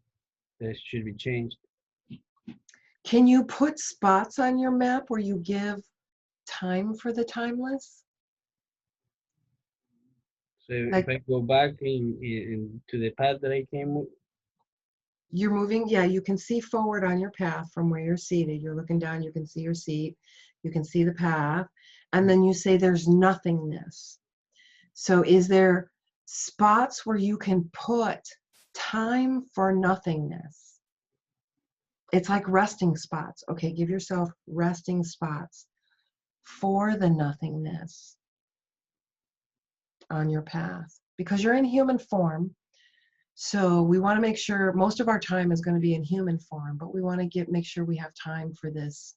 that should be changed. Can you put spots on your map where you give time for the timeless? So if I go back to the path that I came, you're moving, yeah, you can see forward on your path from where you're seated. You're looking down, you can see your seat, you can see the path, and then you say there's nothingness. So is there spots where you can put time for nothingness? It's like resting spots. Okay, give yourself resting spots for the nothingness on your path, because you're in human form. So we want to make sure most of our time is going to be in human form, but we want to make sure we have time for this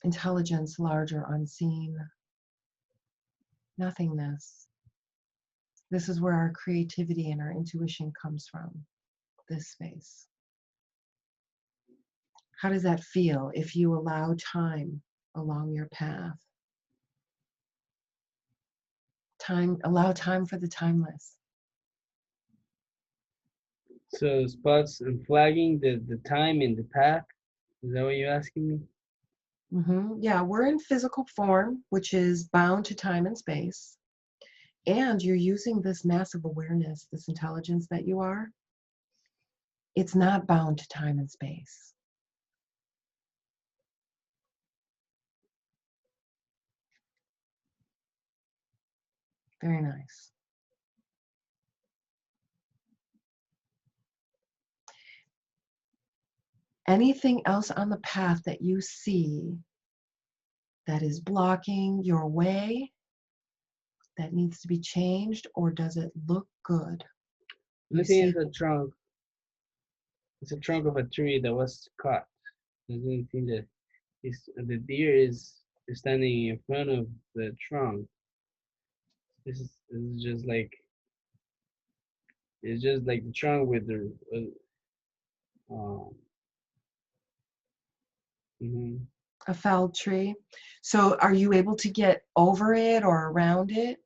intelligence, larger, unseen nothingness. This is where our creativity and our intuition comes from, this space. How does that feel if you allow time along your path? Allow time for the timeless. so spots and flagging the time in the path. Is that what you're asking me? Yeah, we're in physical form, which is bound to time and space. And you're using this massive awareness, this intelligence that you are. It's not bound to time and space. Very nice. Anything else on the path that you see that is blocking your way that needs to be changed, or does it look good? The You thing see, is a trunk. It's a trunk of a tree that was cut. There's anything that is the deer is standing in front of the trunk. This is just like it's just like the trunk with the um. Mhm. a felled tree. So are you able to get over it or around it?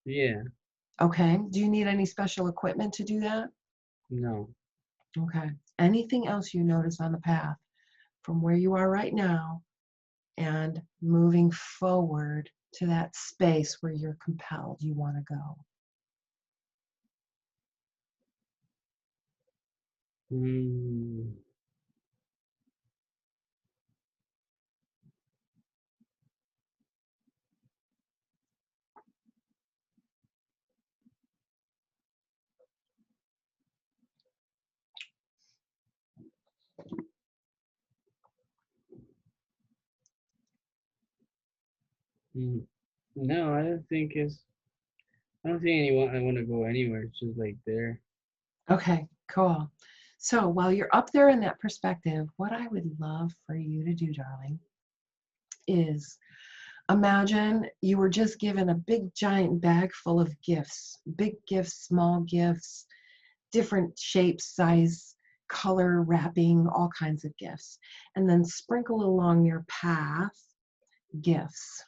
Yeah. Okay. Do you need any special equipment to do that? No. Okay. Anything else you notice on the path from where you are right now and moving forward to that space where you're compelled, you want to go? Mm. Mm. No, I don't think it's. I don't think anyone. I want to go anywhere. It's just like there. Okay, cool. So while you're up there in that perspective, what I would love for you to do, darling, is imagine you were just given a big giant bag full of gifts, big gifts, small gifts, different shapes, size, color, wrapping, all kinds of gifts. And then sprinkle along your path gifts.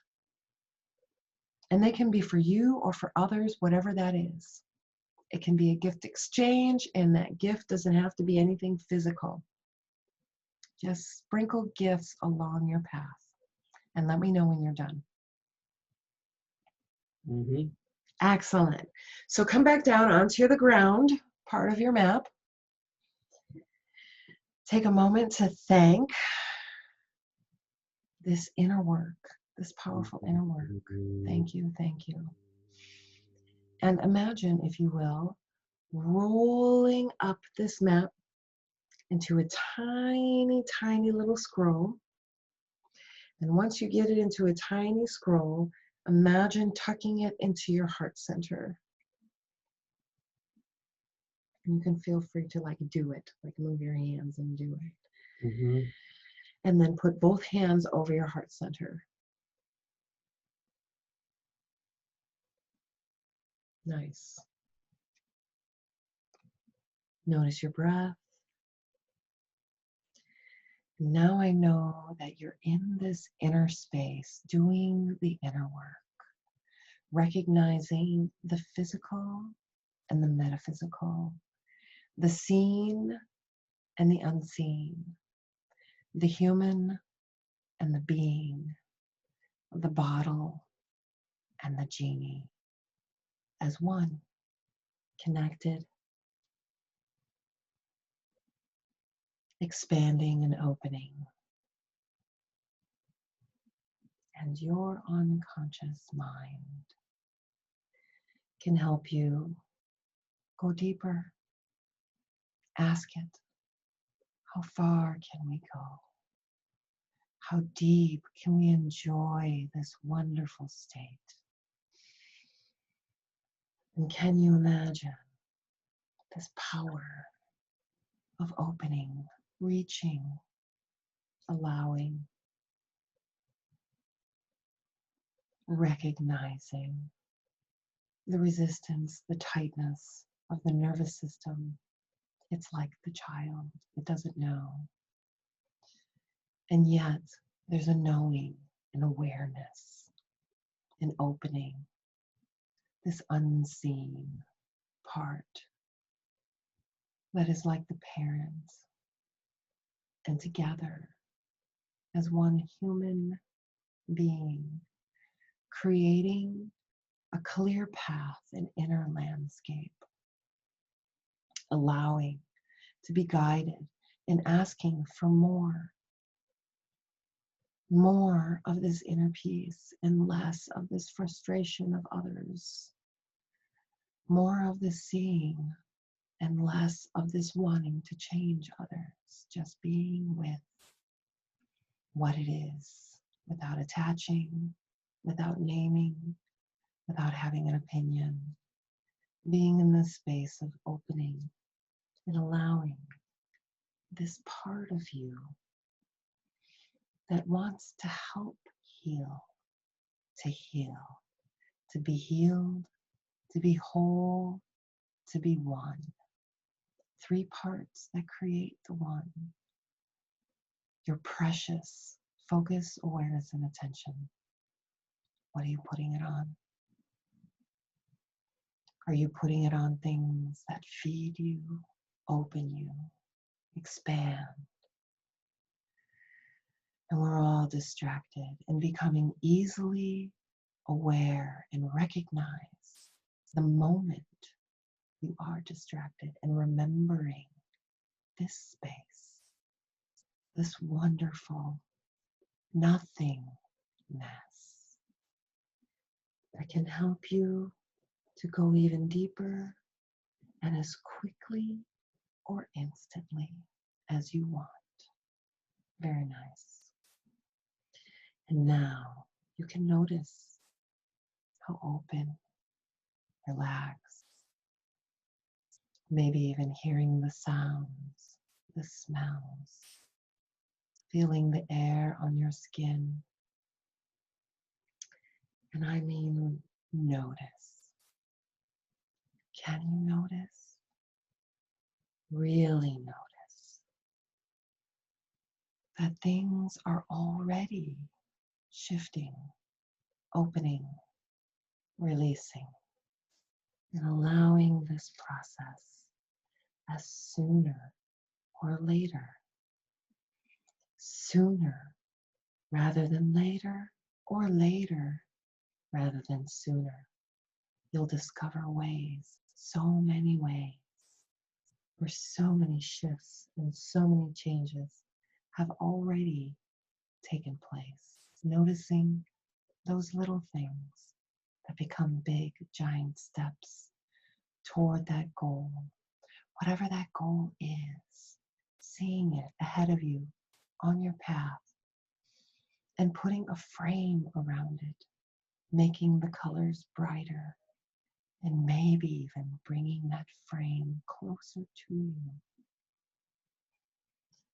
And they can be for you or for others, whatever that is. It can be a gift exchange, and that gift doesn't have to be anything physical. Just sprinkle gifts along your path and let me know when you're done. Mhm. Excellent. So come back down onto the ground part of your map. Take a moment to thank this inner work, this powerful inner work. Thank you, thank you. And imagine, if you will, rolling up this map into a tiny, tiny little scroll. And once you get it into a tiny scroll, imagine tucking it into your heart center. And you can feel free to do it, move your hands and do it. Mhm. And then put both hands over your heart center. Nice. Notice your breath. Now I know that you're in this inner space doing the inner work, recognizing the physical and the metaphysical, the seen and the unseen, the human and the being, the bottle and the genie, as one, connected, expanding and opening. And your unconscious mind can help you go deeper. Ask it, how far can we go? How deep can we enjoy this wonderful state? And can you imagine this power of opening, reaching, allowing, recognizing the resistance, the tightness of the nervous system? It's like the child, it doesn't know. And yet there's a knowing, an awareness, an opening, this unseen part that is like the parent. And together, as one human being, creating a clear path, an inner landscape, allowing to be guided and asking for more of this inner peace and less of this frustration of others, more of this seeing and less of this wanting to change others, just being with what it is without attaching, without naming, without having an opinion, being in this space of opening and allowing this part of you that wants to help heal, to heal, to be healed, to be whole, to be one. 3 parts that create the one. Your precious focus, awareness, and attention. What are you putting it on? Are you putting it on things that feed you, open you, expand? And we're all distracted and becoming easily aware and recognize the moment you are distracted and remembering this space, this wonderful nothingness that can help you to go even deeper and as quickly or instantly as you want. Very nice. And now you can notice how open, relaxed, maybe even hearing the sounds, the smells, feeling the air on your skin. And I mean, notice. Can you notice? Really notice that things are already shifting, opening, releasing, and allowing this process as sooner or later. Sooner rather than later, or later rather than sooner. You'll discover ways, so many ways, where so many shifts and so many changes have already taken place. Noticing those little things that become big, giant steps toward that goal, whatever that goal is, seeing it ahead of you on your path and putting a frame around it, making the colors brighter, and maybe even bringing that frame closer to you.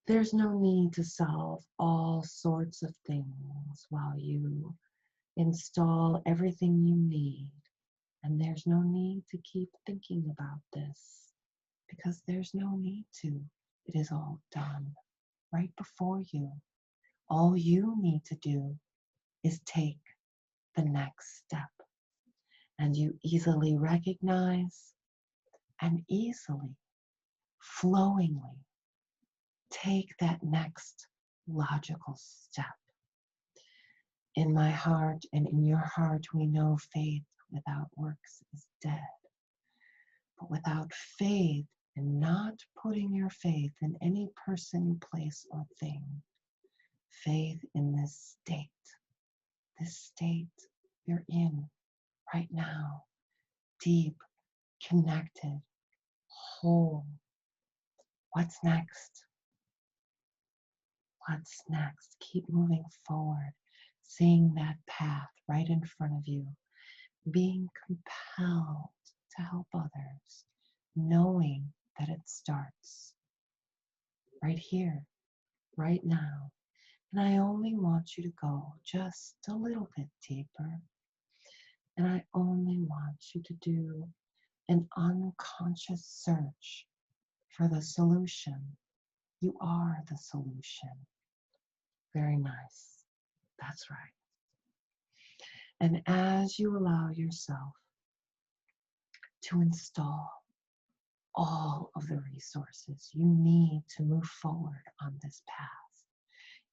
There's no need to solve all sorts of things while you install everything you need. And there's no need to keep thinking about this because there's no need to. It is all done right before you. All you need to do is take the next step. And you easily recognize and easily, flowingly take that next logical step. In my heart and in your heart, we know faith without works is dead. But without faith and not putting your faith in any person, place, or thing, faith in this state you're in right now, deep, connected, whole. What's next? What's next? Keep moving forward, seeing that path right in front of you, being compelled to help others, knowing that it starts right here, right now. And I only want you to go just a little bit deeper. And I only want you to do an unconscious search for the solution. You are the solution. Very nice. That's right. And as you allow yourself to install all of the resources you need to move forward on this path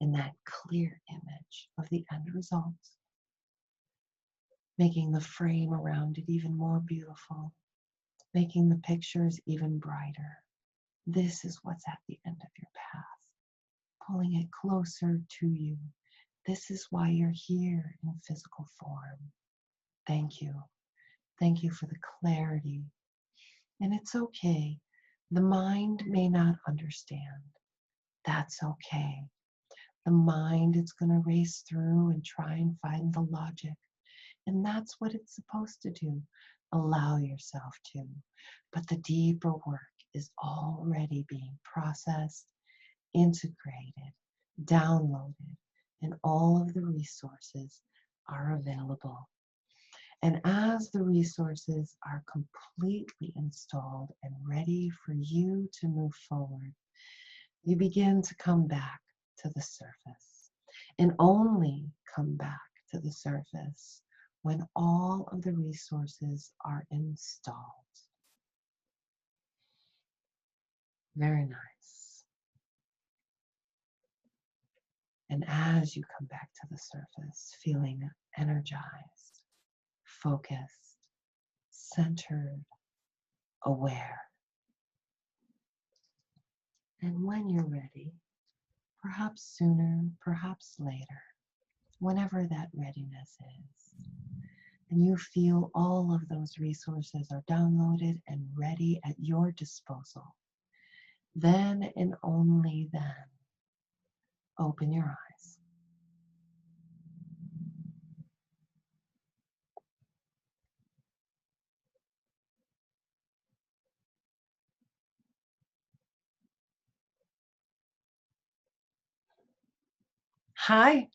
in that clear image of the end result, making the frame around it even more beautiful, making the pictures even brighter. This is what's at the end of your path, pulling it closer to you. This is why you're here in physical form. Thank you. Thank you for the clarity. And it's okay. The mind may not understand. That's okay. The mind is going to race through and try and find the logic And that's what it's supposed to do. Allow yourself to. But the deeper work is already being processed, integrated, downloaded, and all of the resources are available. And as the resources are completely installed and ready for you to move forward, you begin to come back to the surface, and only come back to the surface when all of the resources are installed. Very nice. And as you come back to the surface, feeling energized, focused, centered, aware. And when you're ready, perhaps sooner, perhaps later, whenever that readiness is, and you feel all of those resources are downloaded and ready at your disposal, then and only then, open your eyes. Hi.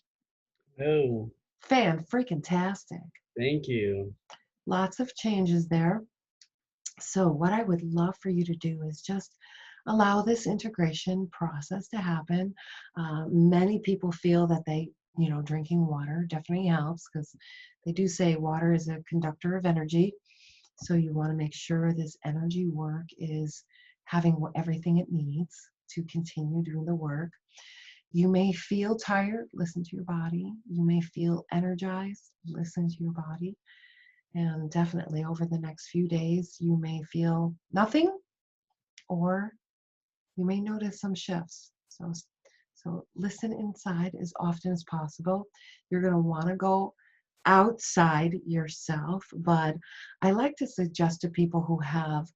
Oh, Fan-freaking-tastic. thank you. Lots of changes there. So what I would love for you to do is just allow this integration process to happen. Many people feel that drinking water definitely helps, because they do say water is a conductor of energy. So you want to make sure this energy work is having everything it needs to continue doing the work. You may feel tired, listen to your body. You may feel energized, listen to your body. And definitely over the next few days, you may feel nothing, or you may notice some shifts. So listen inside as often as possible. You're going to want to go outside yourself, but I like to suggest to people who have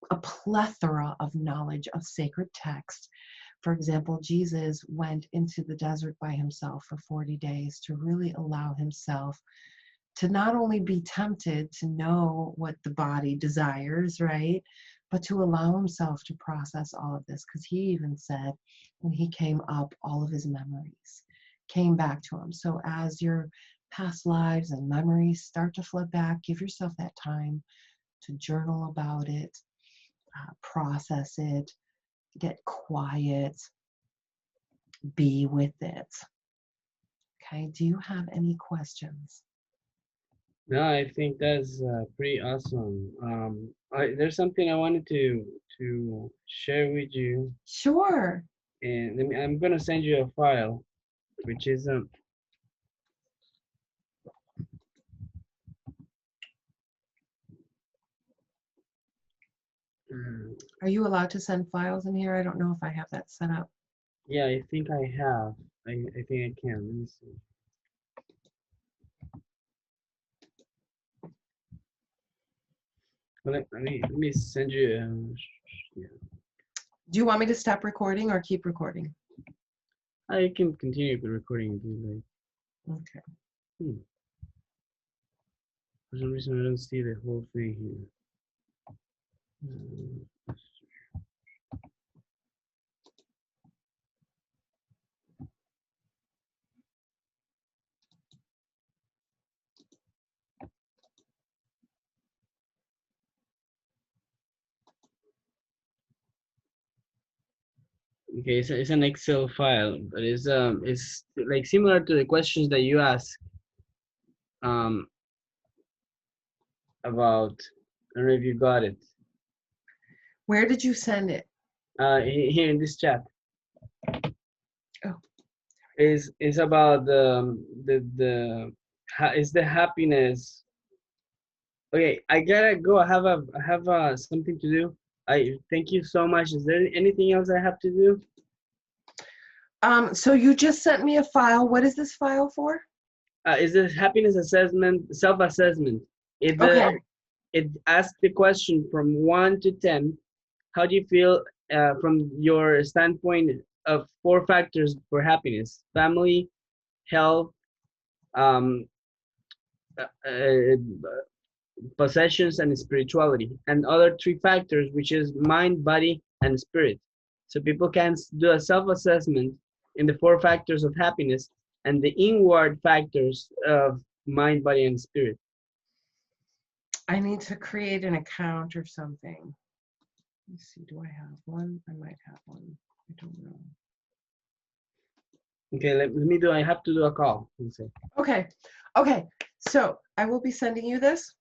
a plethora of knowledge of sacred text. For example, Jesus went into the desert by himself for 40 days to really allow himself to not only be tempted to know what the body desires, right? But to allow himself to process all of this. Because he even said when he came up, all of his memories came back to him. So as your past lives and memories start to flood back, give yourself that time to journal about it, process it, get quiet, be with it. Okay, do you have any questions? No, I think that's pretty awesome. There's something I wanted to share with you, Sure. and I'm gonna send you a file, which is Are you allowed to send files in here? I don't know if I have that set up. yeah, I think I have. I think I can. Let me see. Let me send you. Yeah. Do you want me to stop recording or keep recording? I can continue the recording if you like. Okay. For some reason, I don't see the whole thing here. Okay, it's an Excel file, but it's like similar to the questions that you ask um about. I don't know if you got it. Where did you send it? Here in this chat. Oh. Is about is the happiness. Okay, I gotta go. I have something to do. I thank you so much. Is there anything else I have to do? So you just sent me a file. What is this file for? Is this happiness assessment, self-assessment? Okay. It asks the question from 1 to 10. How do you feel from your standpoint of 4 factors for happiness: family, health, um, uh, possessions and spirituality, and other three factors, which is mind, body, and spirit. So people can do a self-assessment in the four factors of happiness and the inward factors of mind, body, and spirit. I need to create an account or something. Let's see, do I have one? I might have one. I don't know. Okay, let me do. I have to do a call. Okay. Okay. So I will be sending you this.